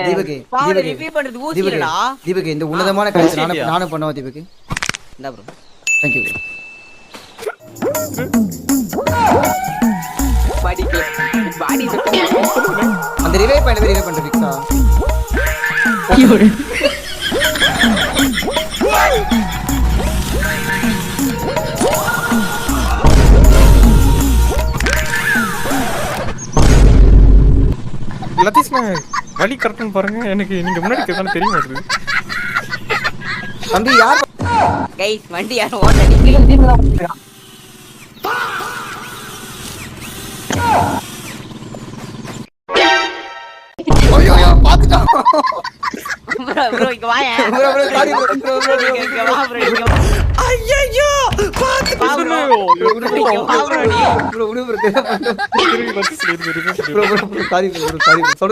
தீபக்கு பாரு ரிவ்யூ பண்றது ஊசிலடா. தீபக்கு இந்த உன்னதமான காரியத்தை நானும் பண்ணவா தீபக்கு? இந்தா ப்ரோ. Thank you. பாடி அந்த ரிவைவ் பண்ற ஃபிக்ஸா லத்தீஸ்மா வழி கரெக்டானு பாருங்க. எனக்கு நீங்க முன்னாடி கேட்டாலும் தெரிய மாட்டேங்குது. தம்பி யார் கைஸ் வண்டி யாரும் ஓட்டடி. ஐயோ பாத்துட்டான். ப்ரோ இங்க வாயா. ப்ரோ சாரி ப்ரோ இங்க வா ப்ரோ இங்க வா. ஐயோ பாத்து வா ப்ரோ. இங்க வா ப்ரோ நீ. Bro bro sorry bro